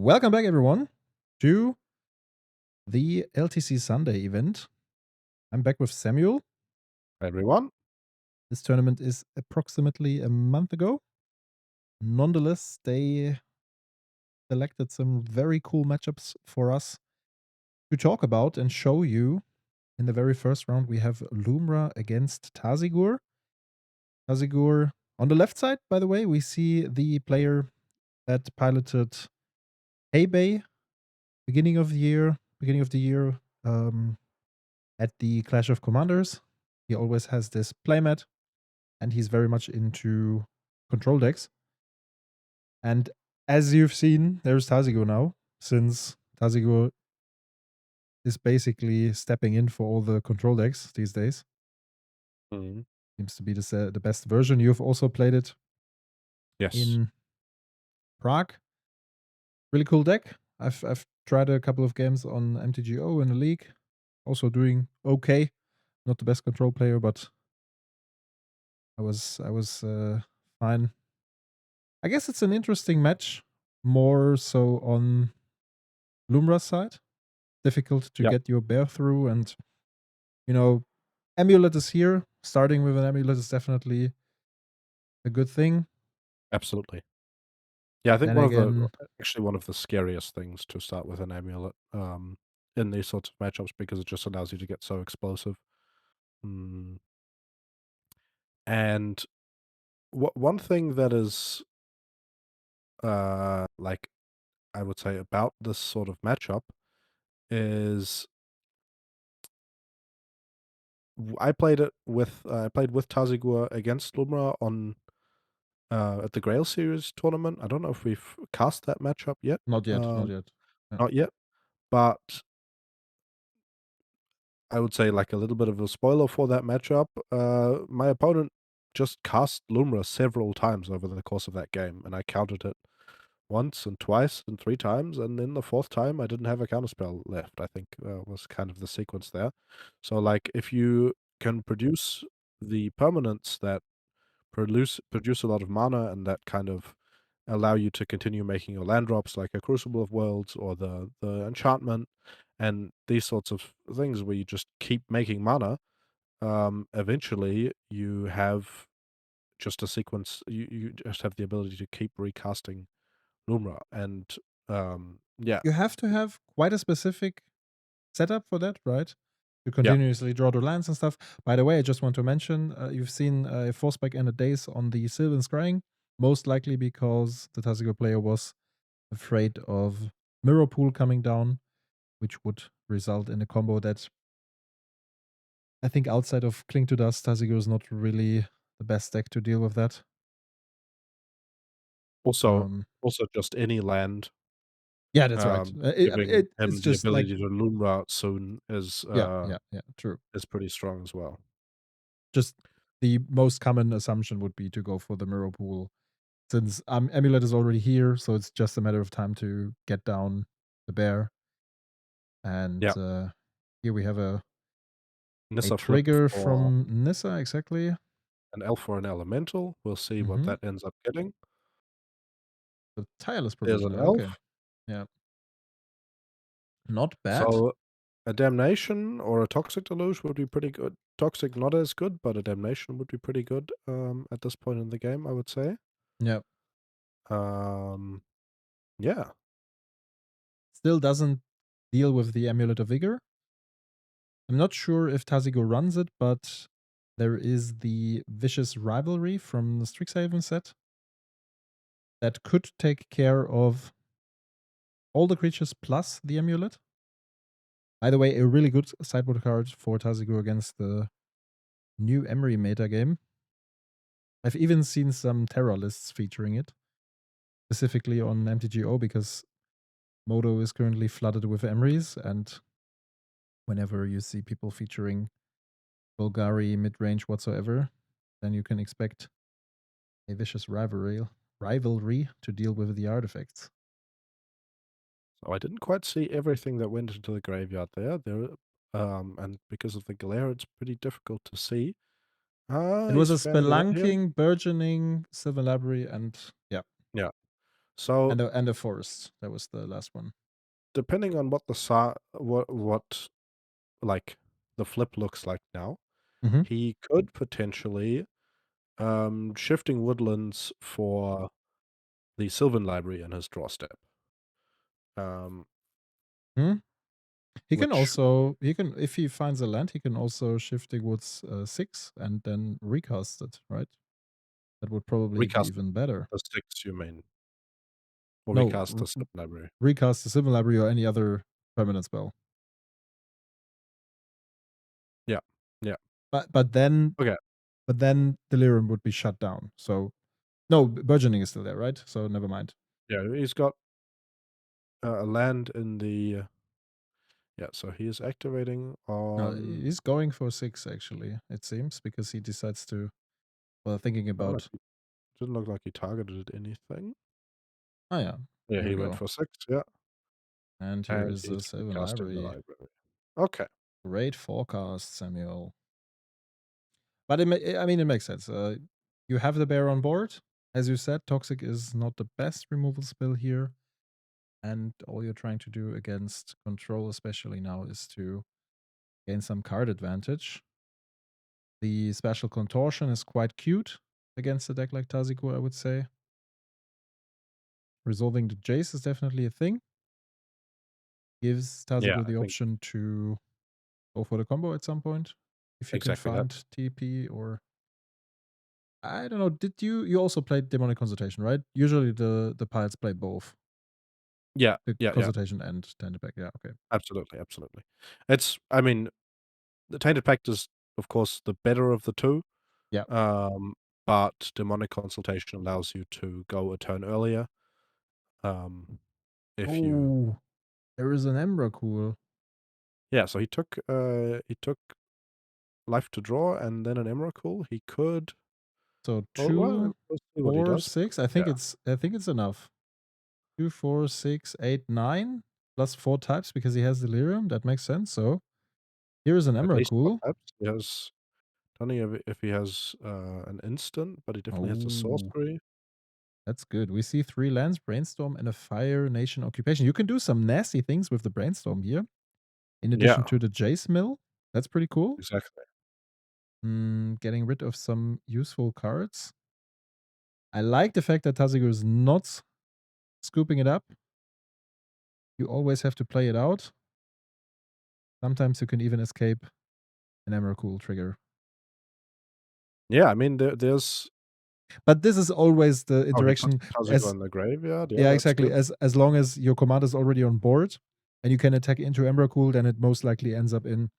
Welcome back, everyone, to the LTC Sunday event. I'm back with Samuel. Everyone. This tournament is approximately a month ago. Nonetheless, they selected some very cool matchups for us to talk about and show you. In the very first round, we have Lumra against Tasigur. Tasigur on the left side, by the way, we see the player that piloted Bay beginning of the year, at the Clash of Commanders. He always has this playmat, and he's very much into control decks. And as you've seen, there's Tasigur now, since Tasigur is basically stepping in for all the control decks these days. Mhm. Seems to be the best version. You've also played it Yes. in Prague. Really cool deck. I've tried a couple of games on MTGO in the league. Also doing okay. Not the best control player, but I was fine. I guess it's an interesting match, more so on Lumra's side. Difficult to Yep. get your bear through, and Amulet is here. Starting with an Amulet is definitely a good thing. Absolutely. Yeah, I think Then again, actually one of the scariest things to start with an amulet, in these sorts of matchups because it just allows you to get so explosive. Mm, and one thing that is, like, I would say about this sort of matchup is I played with Tasigur against Lumra on, at the Grail Series tournament. I don't know if we've cast that matchup yet. not yet, not yet. Yeah. Not yet, but I would say, like, a little bit of a spoiler for that matchup, my opponent just cast Lumra several times over the course of that game, and I counted it once and twice and 3 times, and then the 4th time, I didn't have a counterspell left, I think, was kind of the sequence there. So, like, if you can produce the permanents that produce a lot of mana and that kind of allow you to continue making your land drops like a Crucible of Worlds or the enchantment and these sorts of things where you just keep making mana, eventually you have just a sequence you just have the ability to keep recasting Lumra and, yeah. You have to have quite a specific setup for that, right? To Yeah. continuously draw the lands and stuff. By the way, I just want to mention, you've seen a Forceback and a Daze on the Sylvan Scrying, most likely because the Tasigur player was afraid of Mirror Pool coming down, which would result in a combo that I think outside of Cling to Dust, Tasigur is not really the best deck to deal with that. Also Um, also just any land, yeah, that's right. giving It's him the just like, ability to Lumra soon yeah, true. is pretty strong as well. Just the most common assumption would be to go for the Mirror Pool, since Amulet is already here, so it's just a matter of time to get down the bear. And Yeah. here we have a Nissa flip trigger for from Nissa, exactly. an elf or an elemental. We'll see what Mm-hmm. that ends up getting. The Tireless There's an Provisioner, okay. elf. Yeah. Not bad. So a damnation or a toxic deluge would be pretty good. Toxic not as good, but a damnation would be pretty good at this point in the game, I would say. Yeah. Um, yeah. Still doesn't deal with the Amulet of Vigor. I'm not sure if Tasigur runs it, but there is the Vicious Rivalry from the Strixhaven set that could take care of all the creatures plus the amulet. By the way, a really good sideboard card for Tasigur against the new Emery meta game. I've even seen some terror lists featuring it, specifically on MTGO, because Modo is currently flooded with Emerys, and whenever you see people featuring Bulgari mid-range whatsoever, then you can expect a vicious rivalry to deal with the artifacts. So I didn't quite see everything that went into the graveyard there. And because of the glare, it's pretty difficult to see. It was He's a fanning it out here. spelunking, burgeoning Sylvan Library, and yeah. Yeah. So And a forest. That was the last one. depending on what what like the flip looks like now, Mhm. he could potentially shifting woodlands for the Sylvan library in his draw step. Um, Hmm? He can which also if he finds a land, he can also Shifting Woods 6 and then recast it, right? That would probably be recast even better. the six, you mean? Or No, recast the Sylvan library. recast the Sylvan Library or any other permanent spell. Yeah. Yeah. But then Okay. Delirium would be shut down. So no, Burgeoning is still there, right? So never mind. Yeah, he's got a land in the yeah, so he is activating No, on he's going for 6 actually, it seems, because he decides to thinking oh, about didn't look like he targeted anything. oh yeah, Yeah, here we he went go. for 6, yeah. And here And is the he's Sylvan recasting the Library. library. Okay. Great forecast, Samuel. But I mean, it makes sense. You have the bear on board. As you said, Toxic is not the best removal spell here. And all you're trying to do against control, especially now, is to gain some card advantage. The special contortion is quite cute against a deck like Tasigur, I would say. Resolving the Jace is definitely a thing. Gives Yeah, Tasigur I the think option to go for the combo at some point. If you can exactly that. find TP or I don't know. Did you also played Demonic Consultation, right? Usually the pilots play both. Yeah, The yeah, yeah. Consultation and Tainted Pact. Yeah, okay. Absolutely, absolutely. It's I mean, the Tainted Pact is, of course, the better of the two. Yeah. Um, but Demonic Consultation allows you to go a turn earlier. If you Oh, there is an Emrakul. yeah, so he took life to draw and then an Emrakul. He could So well, 2, let's see what he 4, does. 6. Yeah, I think it's enough. 2, 4, 6, 8, 9 plus 4 types because he has Delirium. That makes sense. So here is an at least 4 Emrakul. types. He has don't know if he has an instant, but he definitely has a Oh, sorcery. that's good. We see 3 lands, Brainstorm, and a Fire Nation Occupation. You can do some nasty things with the Brainstorm here. In addition Yeah, to the Jace Mill. That's pretty cool. exactly. Getting rid of some useful cards. I like the fact that Tasigur is not scooping it up. You always have to play it out. Sometimes you can even escape an Emrakul trigger. Yeah, I mean there's But this is always the oh, he puts interaction Tasigur as in the graveyard. Yeah, yeah, that's exactly. good. As long as your commander is already on board and you can attack into Emrakul, then it most likely ends up in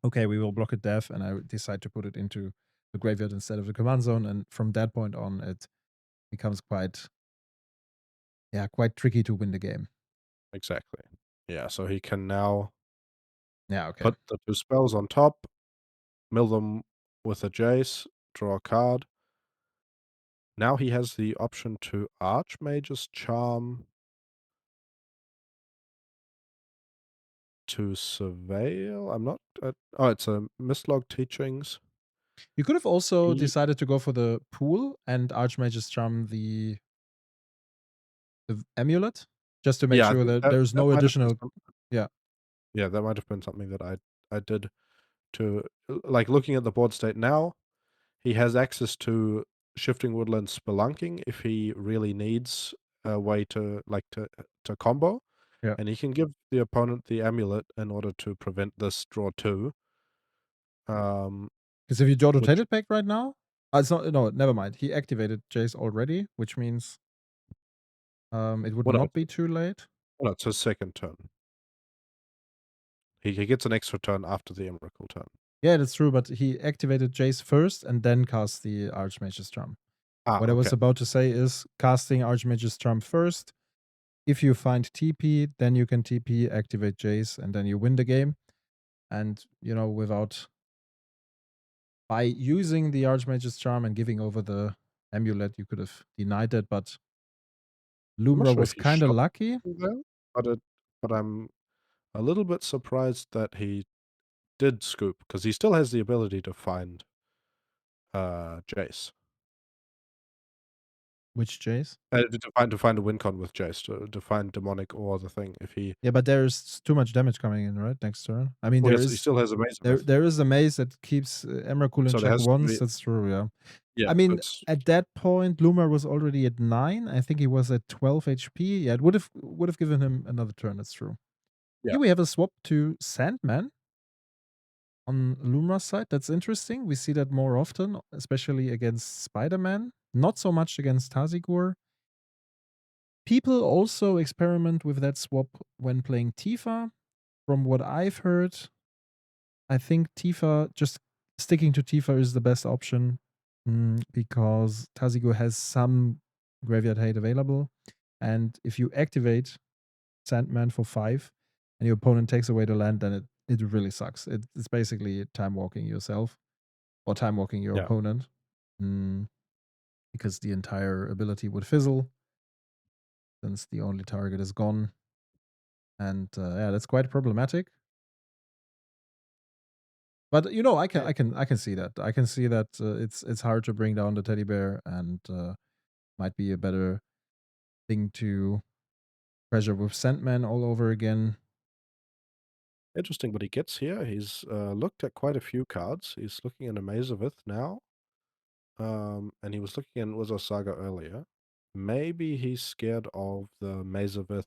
okay, we will block it death, and I decide to put it into the graveyard instead of the command zone. And from that point on, it becomes quite tricky to win the game. Exactly. Yeah, so he can now Yeah, okay. put the 2 spells on top, mill them with a Jace, draw a card. Now he has the option to Archmage's Charm to Surveil. I'm not oh, it's a Mistlog Teachings. You could have also He decided to go for the pool and Archmage's Charm the amulet, just to make yeah, I sure think that that there's that no might have been additional. some Yeah. yeah, that might have been something that I did to like, looking at the board state now, he has access to Shifting Woodlands Spelunking if he really needs a way to, like, to combo, Yeah. and he can give the opponent the amulet in order to prevent this draw 2, um, Because if you draw the which Tainted Pact right now, it's not. No, never mind. He activated Jace already, which means it would well, no, not be too late. well, no, it's his 2nd turn. He gets an extra turn after the Emrakul turn. Yeah, that's true. But he activated Jace first and then cast the Archmage's Charm. Ah, What I was okay. about to say is casting Archmage's Charm first. If you find TP, then you can TP, activate Jace, and then you win the game. And without by using the Archmage's Charm and giving over the amulet, you could have denied it, but I'm not Lumra sure was if he kind of shot lucky. there, but I'm a little bit surprised that he did scoop because he still has the ability to find, Jace. Which Jace? To find a win con with Jace, to find Demonic or the thing. If he Yeah, but there's too much damage coming in, right, next turn? I mean, well, he still has a Mazaveth, there is a maze that keeps Emrakul in so there check has to once, be that's true, yeah. yeah, I mean, that's at that point, Lumra was already at 9. I think he was at 12 HP. Yeah, it would've given him another turn, that's true. yeah, Here we have a swap to Sandman on Lumra's side. That's interesting. We see that more often, especially against Spider-Man. Not so much against Tasigur. People also experiment with that swap when playing Tifa. From what I've heard, I think Tifa, just sticking to Tifa is the best option, because Tasigur has some graveyard hate available. And if you activate Sandman for 5 and your opponent takes away the land, then it really sucks. It's basically time walking yourself or time walking your yeah. opponent, because the entire ability would fizzle since the only target is gone. And yeah, that's quite problematic. But Eh, I can see that. I can see that it's hard to bring down the teddy bear, and might be a better thing to pressure with Sandman all over again. Interesting, but he gets here. He's looked at quite a few cards. He's looking in a Mazavith now, and he was looking in Wizard Saga earlier. Maybe he's scared of the Mazavith.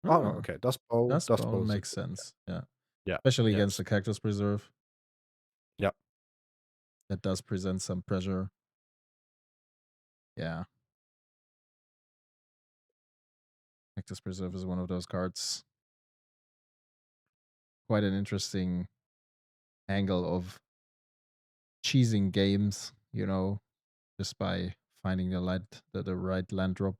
Oh no, Ah, okay. Dust Bowl. Dust Dust Bowl Bowl is a makes good. sense. Yeah, Yeah, especially yeah, against the Cactus Preserve, yeah. that does present some pressure. Yeah, Cactus Preserve is one of those cards. Quite an interesting angle of cheesing games, just by finding the right land drop.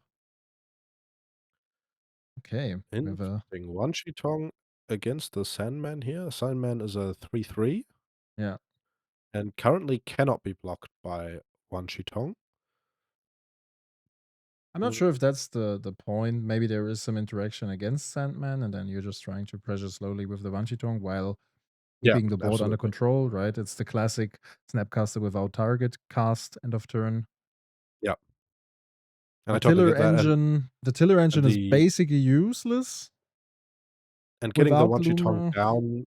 Okay, we have a Interesting. One Shitong against the Sandman here. Sandman is a 3/3 yeah. and currently cannot be blocked by one Shitong. I'm not sure if that's the point. Maybe there is some interaction against Sandman, and then you're just trying to pressure slowly with the Banshee while Yeah, keeping the board under absolutely. control, right? It's the classic Snapcaster without target cast end of turn. Yeah, and I totally get that. The tiller And engine is the basically useless getting the without one Shitong Lumra. down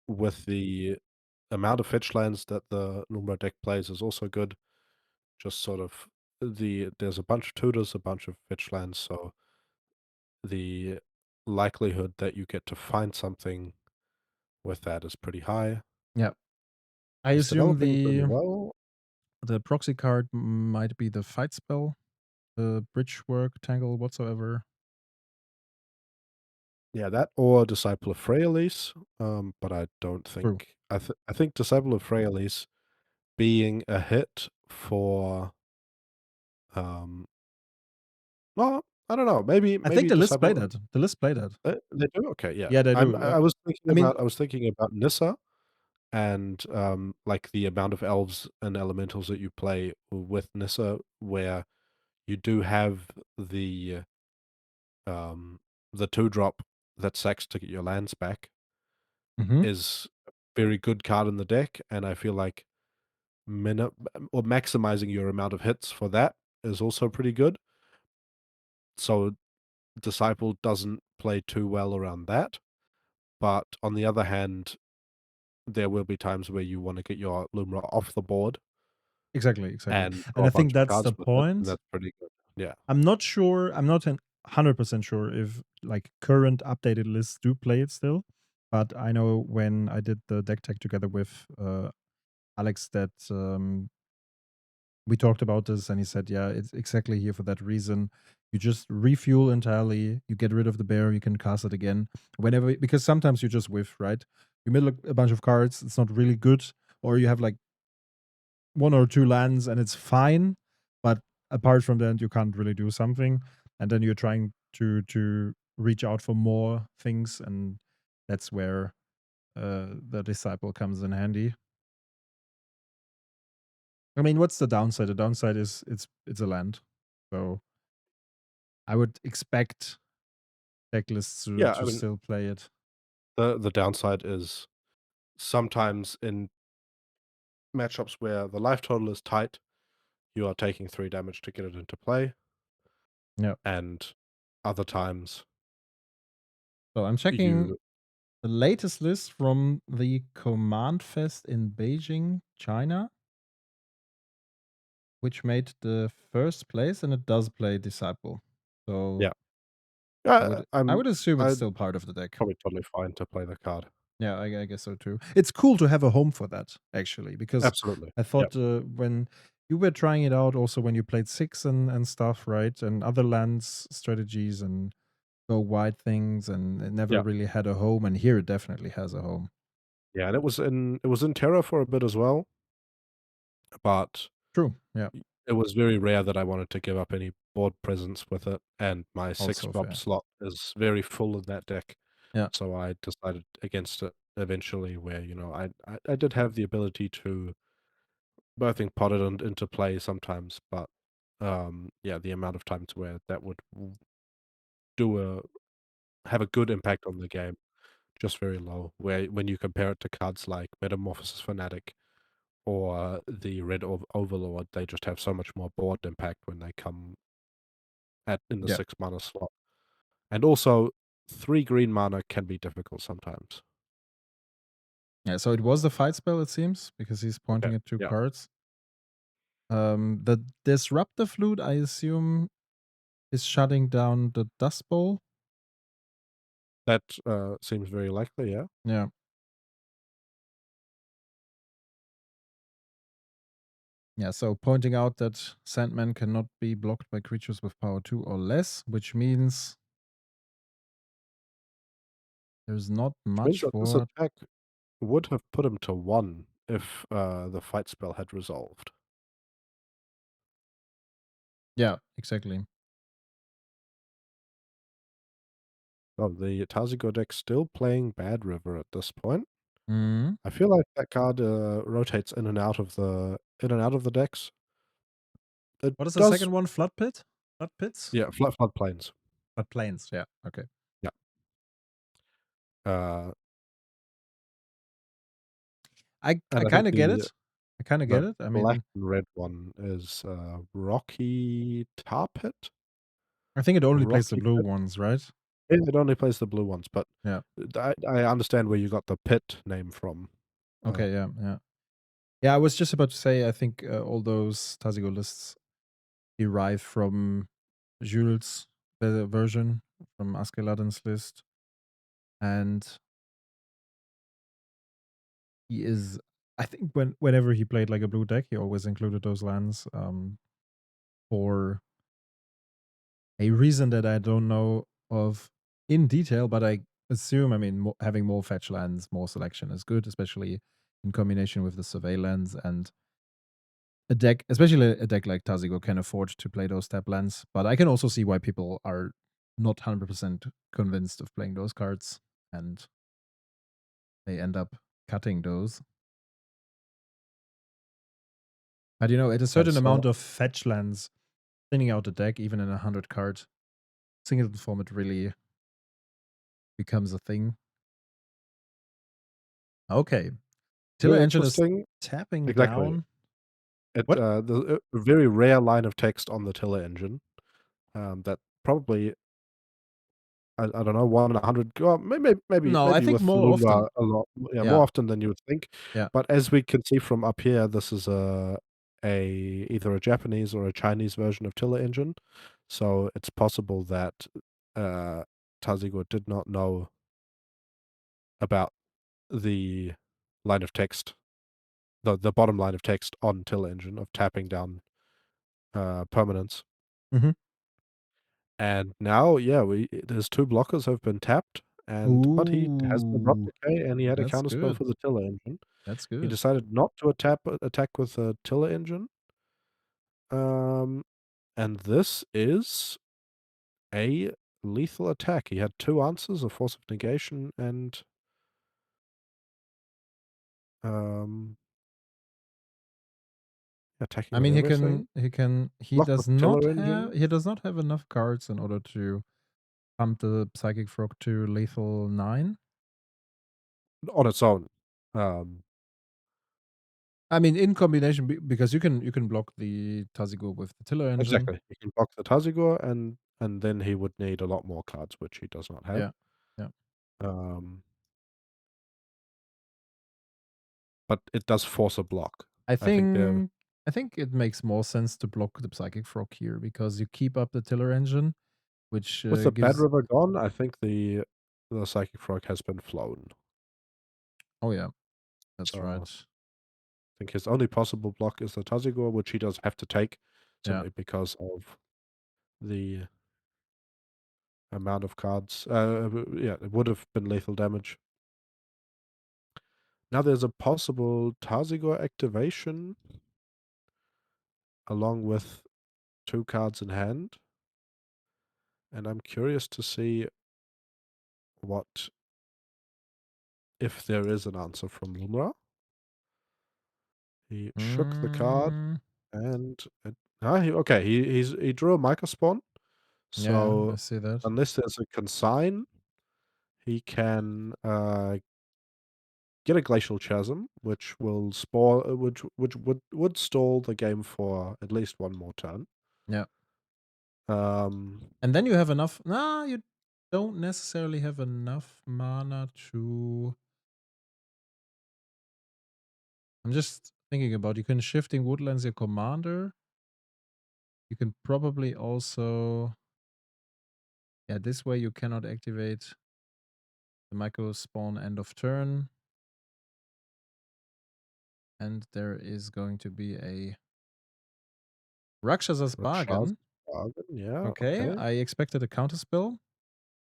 with the amount of fetch lands that the Lumra deck plays is also good. Just sort of there's a bunch of tutors, a bunch of fetch lands, so the likelihood that you get to find something with that is pretty high. Yeah. I He's assume developing pretty well. the proxy card might be the fight spell, the bridge work, tangle, whatsoever. Yeah, that or Disciple of Freyalise, but I don't True. think I think Disciple of Freyalise being a hit for, um well, I don't know, I think maybe the list play Disciple that. The list play that. they do? Okay, yeah. Yeah, they do. I was thinking I mean, about Nissa and, like, the amount of elves and elementals that you play with Nissa, where you do have um, the 2-drop that sacks to get your lands back mhm. is a very good card in the deck, and I feel like mini or maximizing your amount of hits for that is also pretty good. So Disciple doesn't play too well around that, but on the other hand, there will be times where you wanna get your Lumra off the board Exactly, exactly. and And draw I a think bunch of that's the cards with it, and point. that's pretty good. Yeah. I'm not 100% sure if like current updated lists do play it still, but I know when I did the deck tech together with Alex that we talked about this and he said, yeah, it's exactly here for that reason. You just refuel entirely, you get rid of the bear, you can cast it again whenever, because sometimes you just whiff, right? You middle a bunch of cards, it's not really good, or you have like one or two lands and it's fine, but apart from that, you can't really do something. And then you're trying to reach out for more things, and that's where the disciple comes in handy. I mean, what's the downside? The downside is it's a land, so I would expect decklists Yeah, I to mean, still play it. the downside is sometimes in matchups where the life total is tight, you are taking 3 damage to get it into play, Yeah. and other times So I'm checking you the latest list from the Command Fest in Beijing, China, which made the first place, and it does play Disciple. So yeah. I Yeah, would I would assume it's I'd still part of the deck. probably totally fine to play the card. Yeah, I guess so too. It's cool to have a home for that, actually, because Absolutely. I Yep. thought when you were trying it out, also when you played Six and stuff, right, and other lands strategies and go wide things, and it never Yeah. really had a home, and here it definitely has a home. Yeah, and it was in Terra for a bit as well, but True. Yeah. it was very rare that I wanted to give up any board presence with it, and my 6 Also mob fair. slot is very full in that deck, Yeah. so I decided against it eventually where, I did have the ability to both pot it into play sometimes, but, yeah, the amount of times where that would w do a have a good impact on the game, just very low, where when you compare it to cards like Metamorphosis Fanatic or the Red Overlord, they just have so much more board impact when they come at in the Yeah. 6 mana slot. And also, 3 green mana can be difficult sometimes. Yeah. So it was the fight spell, it seems, because he's Okay, pointing at two yeah. cards. The Disruptive Flute, I assume, is shutting down the Dust Bowl. That, seems very likely, yeah. Yeah. Yeah, so pointing out that Sandman cannot be blocked by creatures with power 2 or less, which means there's not Which means much that this for. attack would have put him to 1 if, the fight spell had resolved. Yeah, exactly. Oh, the Tasigur deck still playing Bad River at this point. Mhm. I feel like that card, rotates in and out of the decks. It What is the does second one? Flood Pit? Flood Pits? yeah, Floodplains. Flood Plains, yeah, okay. Yeah. Uh, I and I think kinda get it. I kinda get the it. I black mean, and red one is, Rocky Tar Pit? I think it only plays the Rocky blue Pit? ones, right? Yeah, it only plays the blue ones, but Yeah. I understand where you got the pit name from. Uh, Okay, yeah, yeah. Yeah, I was just about to say, I think, all those Tasigur lists derive from Jules' version, from Askeladden's list, and he is I think whenever he played like a blue deck, he always included those lands, for a reason that I don't know of in detail, but I assume, I mean, having more fetch lands, more selection is good, especially in combination with the surveillance, and a deck, especially a deck like Tasigo, can afford to play those tap lands. But I can also see why people are not 100% convinced of playing those cards, and they end up cutting those. But at a yeah, certain so amount of fetch lands, thinning out the deck, even in a 100 card Singleton format, really becomes a thing. Okay. Tiller very Engine is interesting. tapping Exactly. down. It, What? a very rare line of text on the Tiller engine, that probably I don't know, 1 in 100 well, No, I maybe think with more Lumra often. a lot yeah, Yeah. more often than you would think, Yeah. but as we can see from up here, this is a either a Japanese or a Chinese version of Tiller engine, so it's possible that, uh, Tasigur did not know about the line of text, the bottom line of text on Tiller engine of tapping down, permanents. Mhm. And now, yeah, we his 2 blockers have been tapped, but he has the Abrupt Ooh, Decay, and he had a that's counterspell good. for the Tiller engine. That's He good. decided not to attack with the Tiller engine, um, and this is a lethal attack. He had 2 answers, a Force of Negation and, um, attacking I with mean, everything. he Block with Tiller engine he does not have enough cards in order to pump the Psychic Frog to lethal 9. on its own. Um, I mean, in combination because you can block the Tasigur with the Tiller engine. Exactly. He can block the Tasigur, and then he would need a lot more cards, which he does not have. Yeah. Yeah. Um, but it does force a block. I I think they're think I think it makes more sense to block the Psychic Frog here because you keep up the Tiller engine, which with the Bad gives. River gone, I think the Psychic Frog has been flown. Oh yeah, that's So, right. I think his only possible block is the Tasigur, which he does have to take Yeah. simply because of the amount of cards. Yeah, it would have been lethal damage. Now there's a possible Tasigur activation along with 2 cards in hand, and I'm curious to see what if there is an answer from Lumra. He shook the card Mm, and he drew a Micro Spawn, yeah, I so see that. unless there's a consign, he can, get a Glacial Chasm, which will spoil which would stall the game for at least 1 more turn. Yeah. Um, And then you have enough. Nah, you don't necessarily have enough mana to. I'm just thinking about you can shifting woodlands your commander. You can probably also. Yeah, this way you cannot activate the micro spawn end of turn. And there is going to be a Rakshasa's Rakshasa Bargain. Bargain, yeah, Okay, okay. I expected a counterspell.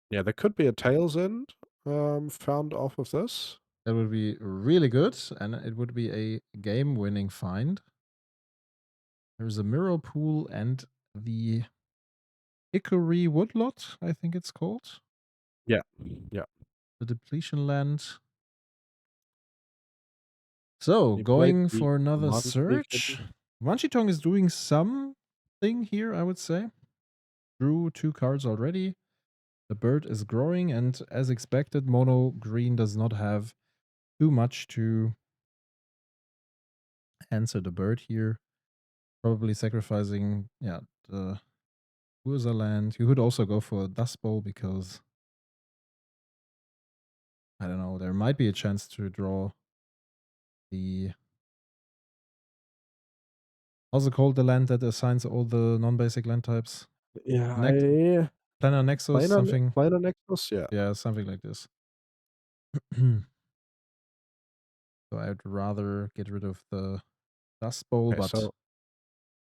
Yeah, there could be a Tails End, found off of this. That would be really good, and it would be a game-winning find. There's a Mirror Pool and the Hickory Woodlot, I think it's called. Yeah, yeah. The Depletion Land. So, He played going the for another Commander League, search. didn't Wanchitong is doing something here, I would say. Drew 2 cards already. The bird is growing, and as expected, mono green does not have too much to answer the bird here. Probably sacrificing, yeah, the Urza land. You could also go for a Dust Bowl because, I don't know, there might be a chance to draw the. How's it called? The land that assigns all the non basic land types? he? Yeah, Next, Planar Nexus, something. Planar Nexus, yeah. Yeah, something like this. So I'd rather get rid of the Dust Bowl, Okay, but so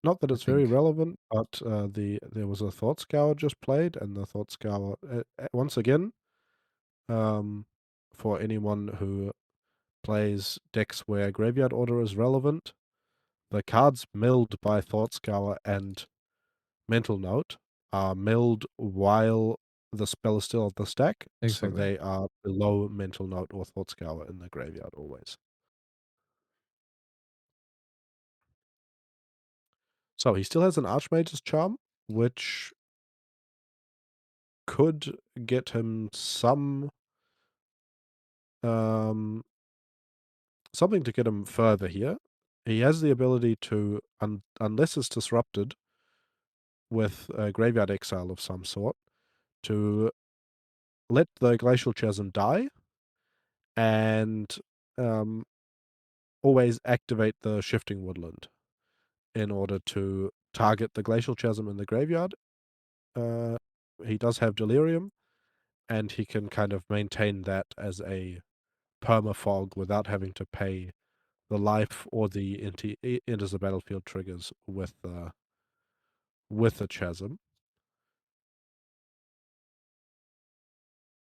not that I it's very think. relevant, but, there was a Thought Scour just played, and the Thought Scour, once again, um, for anyone who plays decks where Graveyard Order is relevant, the cards milled by Thought Scour and Mental Note are milled while the spell is still at the stack, so Exactly. they are below Mental Note or Thought Scour in the graveyard always. So he still has an Archmage's Charm, which could get him um, something to get him further here. He has the ability to, unless it's disrupted with a Graveyard Exile of some sort, to let the Glacial Chasm die and, um, always activate the Shifting Woodland in order to target the Glacial Chasm in the graveyard. Uh, he does have Delirium, and he can kind of maintain that as a perma fog without having to pay the life or the enters the battlefield triggers with the chasm.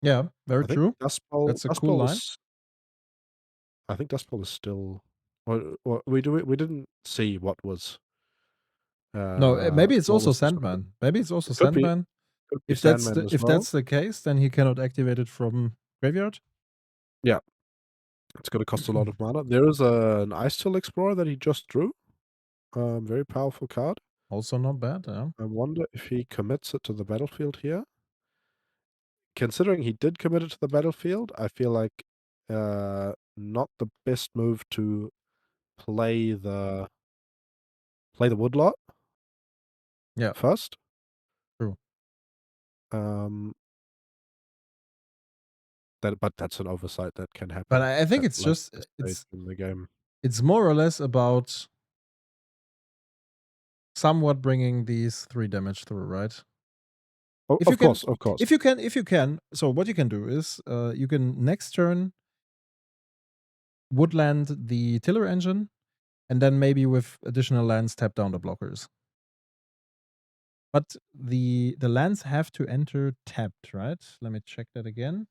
Yeah, very I think true. Dust Bowl That's a Dust cool Bowl line. is I think Dust Bowl is still, or we didn't see what was, No, maybe it's what also was disrupted. Sandman. Maybe it's also It Sandman. could be Sandman as If well. that's the case, then he cannot activate it from graveyard. Yeah. It's gonna cost a lot of mana. There is an Ice Till Explorer that he just drew. Very powerful card. Also not bad, yeah. I wonder if he commits it to the battlefield here. Considering he did commit it to the battlefield, I feel like, not the best move to play the woodlot Yeah, first. true. Um, but that's an oversight that can But happen I think at, it's like, just this stage in the game. it's more or less about somewhat bringing these 3 damage through, right? O If you of can course, of course. if you can, so what you can do is, you can next turn woodland the tiller engine, and then maybe with additional lands tap down the blockers. But the lands have to enter tapped, right? Let me check that again.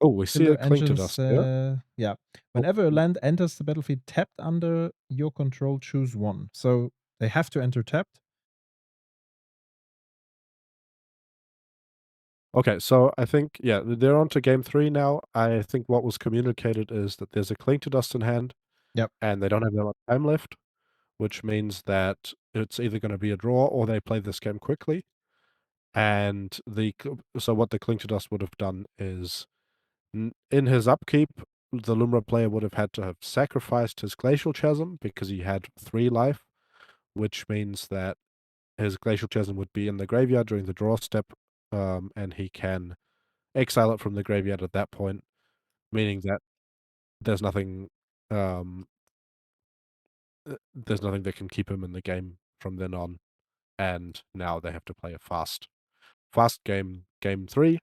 Oh, we see Tiller a cling to engines, dust here. yeah. Oh, Whenever a mm, land enters the battlefield tapped under your control, choose 1. So they have to enter tapped. okay, so I think, yeah, they're on to game 3 now. I think what was communicated is that there's a cling to dust in hand, Yep. and they don't have that much time left, which means that it's either gonna be a draw or they play this game quickly. And so what the cling to dust would have done is in his upkeep, the Lumra player would have had to have sacrificed his Glacial Chasm because he had 3 life, which means that his Glacial Chasm would be in the graveyard during the draw step, and he can exile it from the graveyard at that point, meaning that there's nothing, um, there's nothing that can keep him in the game from then on. And now they have to play a fast game 3.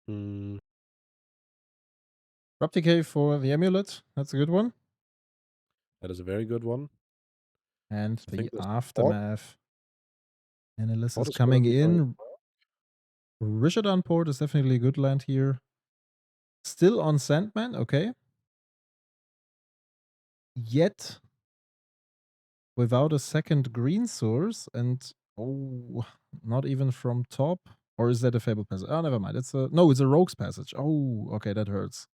Mm, Drop decay for the amulet. That's a good one. that is a very good one. And I the think this bot aftermath. Analyst bot is is gonna coming be going. in. Rishadan Port is definitely a good land here. Still on Sandman, okay. Yet without a second green source, and not even from top. Or is that a Fable passage? Oh, never mind. It's a Rogue's Passage. Oh, okay, that hurts.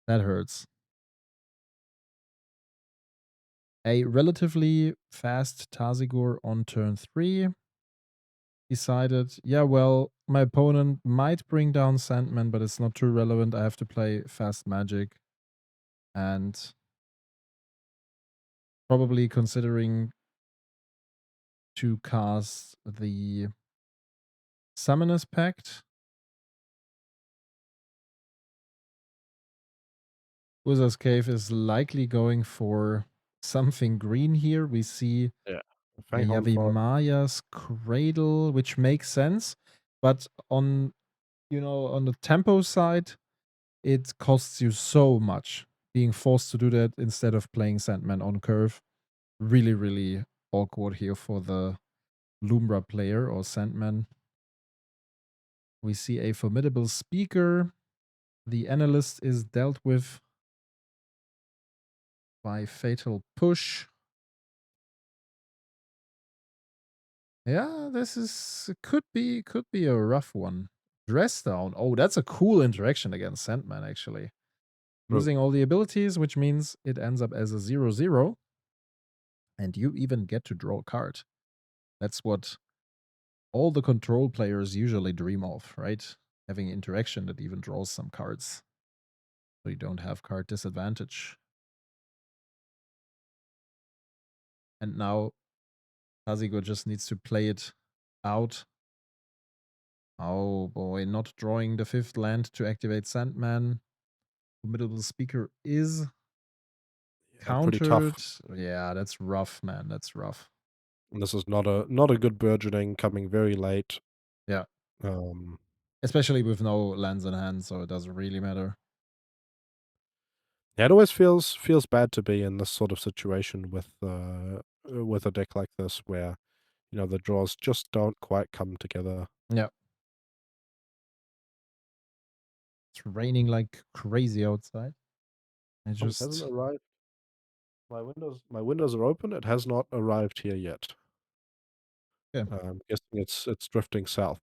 That hurts. A relatively fast Tasigur on turn 3. Decided, yeah, well, my opponent might bring down Sandman, but it's not too relevant. I have to play fast magic. And probably considering to cast the Summoner's Pact. Wizard's Cave is likely going for something green here. We see Yeah. a Fanghorn Forest. Yavimaya's Cradle, which makes sense. But on the tempo side, it costs you so much being forced to do that instead of playing Sandman on curve. Really, really awkward here for the Lumra player or Sandman. We see a formidable speaker. The analyst is dealt with by Fatal Push. Yeah, this could be a rough one. Dress down. Oh, that's a cool interaction against Sandman, actually. True. Losing all the abilities, which means it ends up as a 0/0. And you even get to draw a card. That's what all the control players usually dream of, right? Having interaction that even draws some cards. So you don't have card disadvantage. And now Tasigur just needs to play it out. Oh boy, not drawing the 5th land to activate Sandman. Formidable Speaker is Yeah, pretty tough. countered. Yeah, that's rough, man. That's rough. And this is not a good burgeoning coming very late. Yeah. Um, Especially with no lands in hand, so it doesn't really matter. yeah, it always feels bad to be in this sort of situation with a deck like this where, the draws just don't quite come together. Yeah. It's raining like crazy outside. I Oh, it hasn't just arrived. My windows are open. It has not arrived here yet. yeah. I'm guessing it's drifting south.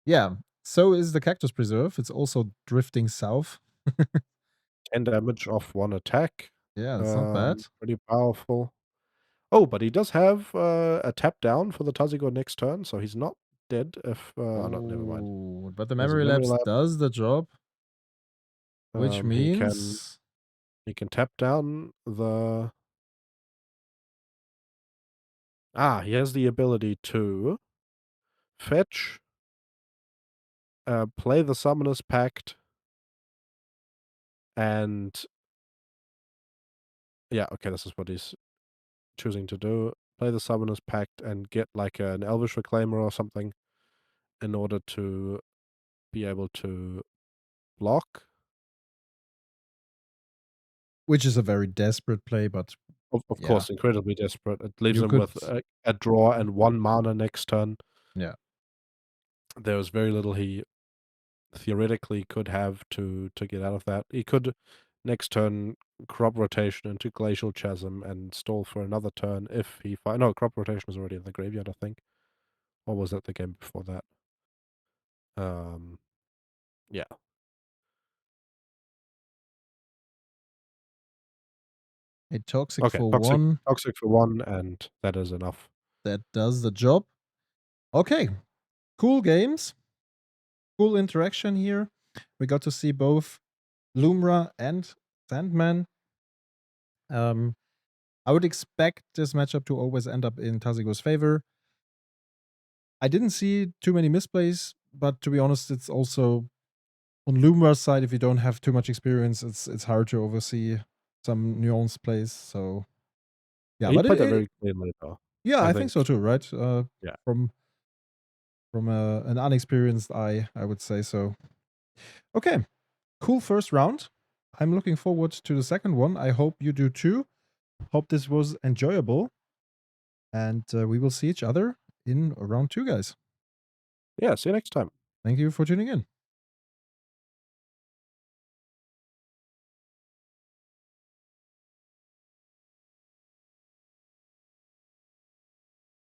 Yeah. So is the Cactus Preserve. It's also drifting south. 10 damage off 1 attack. Yeah, that's not bad. Pretty powerful. Oh, but he does have, a tap down for the Tasigur next turn, so he's not dead if, no, never mind. Oh, but the There's a memory memory lapse lapse. does the job, which He can means He can tap down the... he has the ability to fetch, play the Summoner's Pact, and yeah, okay, this is what he's choosing to do. Play the Summoner's Pact and get like an Elvish Reclaimer or something in order to be able to block. Which is a very desperate play, but Of yeah, course, incredibly desperate. It leaves you him could. with a draw and 1 mana next turn. Yeah. There was very little he theoretically could have to get out of that. He could next turn crop rotation into Glacial Chasm and stall for another turn if he no, crop rotation was already in the graveyard, I think. Or was that the game before that? Yeah. A toxic Okay, for toxic 1. toxic for 1, and that is enough. That does the job. Okay. Cool games. Cool interaction here. We got to see both Lumra and Sandman. I would expect this matchup to always end up in Tazigur's favor. I didn't see too many misplays, but to be honest, it's also on Lumra's side. If you don't have too much experience, it's hard to oversee some nuanced plays. So yeah, He but played that very cleanly, though. yeah, I think think. so too, right? Yeah. From an unexperienced eye, I would say so. Okay, cool first round. I'm looking forward to the second one. I hope you do too. Hope this was enjoyable. And we will see each other in round 2, guys. Yeah, see you next time. Thank you for tuning in.